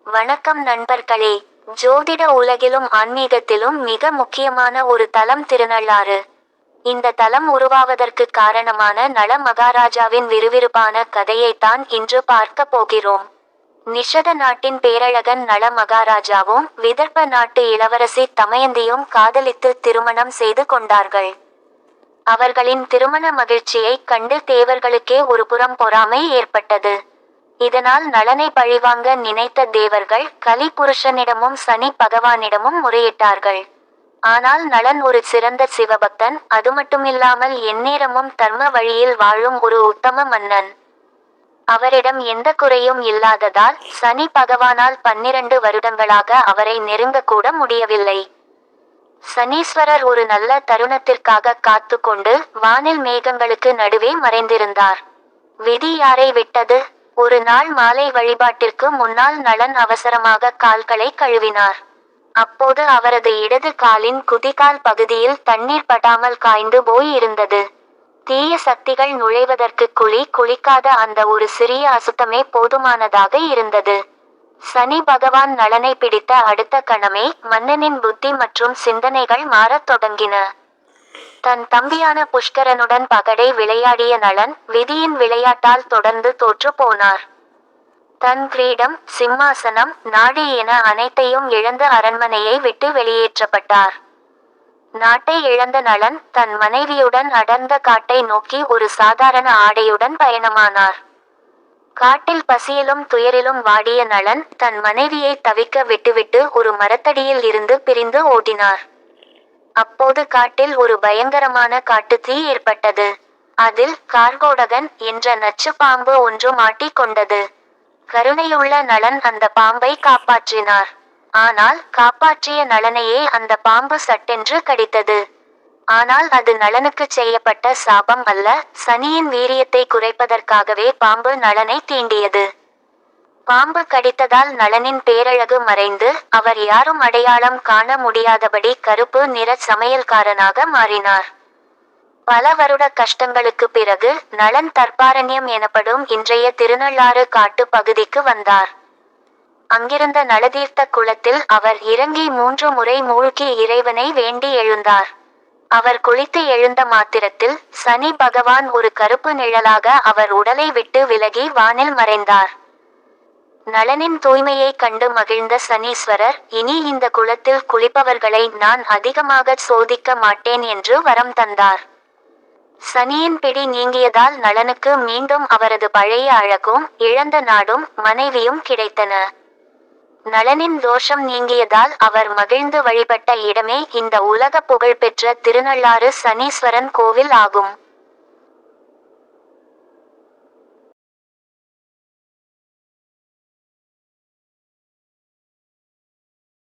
வணக்கம் நண்பர்களே. ஜோதிட உலகிலும் ஆன்மீகத்திலும் மிக முக்கியமான ஒரு தலம் திருநள்ளாறு. இந்த தலம் உருவாவதற்கு காரணமான நள மகாராஜாவின் விறுவிறுப்பான கதையைத்தான் இன்று பார்க்க போகிறோம். நிஷத நாட்டின் பேரழகன் நள மகாராஜாவும் விதர்ப்ப நாட்டு இளவரசி தமயந்தியும் காதலித்து திருமணம் செய்து கொண்டார்கள். அவர்களின் திருமண மகிழ்ச்சியை கண்டு தேவர்களுக்கே ஒரு புறம் பொறாமை ஏற்பட்டது. இதனால் நளனை பழிவாங்க நினைத்த தேவர்கள் கலி புருஷனிடமும் சனி பகவானிடமும் முறையிட்டார்கள். ஆனால் நளன் ஒரு சிறந்த சிவபக்தன், அதுமட்டுமில்லாமல் எந்நேரமும் தர்ம வழியில் வாழும் ஒரு உத்தம மன்னன். அவரிடம் எந்த குறையும் இல்லாததால் சனி பகவானால் 12 வருடங்களாக அவரை நெருங்கக்கூட முடியவில்லை. சனீஸ்வரர் ஒரு நல்ல தருணத்திற்காக காத்து கொண்டு வானில் மேகங்களுக்கு நடுவே மறைந்திருந்தார். விதி யாரை விட்டது? ஒரு நாள் மாலை வழிபாட்டிற்கு முன்னால் நளன் அவசரமாக கால்களை கழுவினார். அப்போது அவரது இடது காலின் குதிகால் பகுதியில் தண்ணீர் படாமல் காய்ந்து போய் இருந்தது. தீய சக்திகள் நுழைவதற்கு குளிக்காத அந்த ஒரு சிறிய அசுத்தமே போதுமானதாக இருந்தது. சனி பகவான் நளனை பிடித்த அடுத்த கணமே மன்னனின் புத்தி மற்றும் சிந்தனைகள் மாறத் தொடங்கின. தன் தம்பியான புஷ்கரனுடன் பகடை விளையாடிய நளன் விதியின் விளையாட்டால் தொடர்ந்து தோற்று போனார். தன் கிரீடம், சிம்மாசனம், நாடு என அனைத்தையும் இழந்து அரண்மனையை விட்டு வெளியேற்றப்பட்டார். நாட்டை இழந்த நளன் தன் மனைவியுடன் அடர்ந்த காட்டை நோக்கி ஒரு சாதாரண ஆடையுடன் பயணமானார். காட்டில் பசியிலும் துயரிலும் வாடிய நளன் தன் மனைவியை தவிக்க விட்டுவிட்டு ஒரு மரத்தடியில் இருந்து பிரிந்து ஓடினார். அப்போது காட்டில் ஒரு பயங்கரமான காட்டுத்தீ ஏற்பட்டது. அதில் கார்கோடகன் என்ற நச்சு பாம்பு ஒன்று மாட்டிக் கொண்டது. கருணையுள்ள நளன் அந்த பாம்பை காப்பாற்றினார். ஆனால் காப்பாற்றிய நளனையே அந்த பாம்பு சட்டென்று கடித்தது. ஆனால் அது நளனுக்கு செய்யப்பட்ட சாபம் அல்ல, சனியின் வீரியத்தை குறைப்பதற்காகவே பாம்பு நளனை தீண்டியது. பாம்பு கடித்ததால் நளனின் பேரழகு மறைந்து அவர் யாரும் அடையாளம் காண முடியாதபடி கருப்பு நிற சமையல்காரனாக மாறினார். பல வருட கஷ்டங்களுக்கு பிறகு நளன் தர்பாரண்யம் எனப்படும் இன்றைய திருநள்ளாறு காட்டு பகுதிக்கு வந்தார். அங்கிருந்த நளதீர்த்த குளத்தில் அவர் இறங்கி 3 முறை மூழ்கி இறைவனை வேண்டி எழுந்தார். அவர் குளித்து எழுந்த மாத்திரத்தில் சனி பகவான் ஒரு கருப்பு நிழலாக அவர் உடலை விட்டு விலகி வானில் மறைந்தார். நளனின் தூய்மையை கண்டு மகிழ்ந்த சனீஸ்வரர், இனி இந்த குளத்தில் குளிப்பவர்களை நான் அதிகமாக சோதிக்க மாட்டேன் என்று வரம் தந்தார். சனியின் பிடி நீங்கியதால் நளனுக்கு மீண்டும் அவரது பழைய அழகும் இழந்த நாடும் மனைவியும் கிடைத்தன. நளனின் தோஷம் நீங்கியதால் அவர் மகிழ்ந்து வழிபட்ட இடமே இந்த உலக புகழ்பெற்ற திருநள்ளாறு சனீஸ்வரன் கோவில் ஆகும்.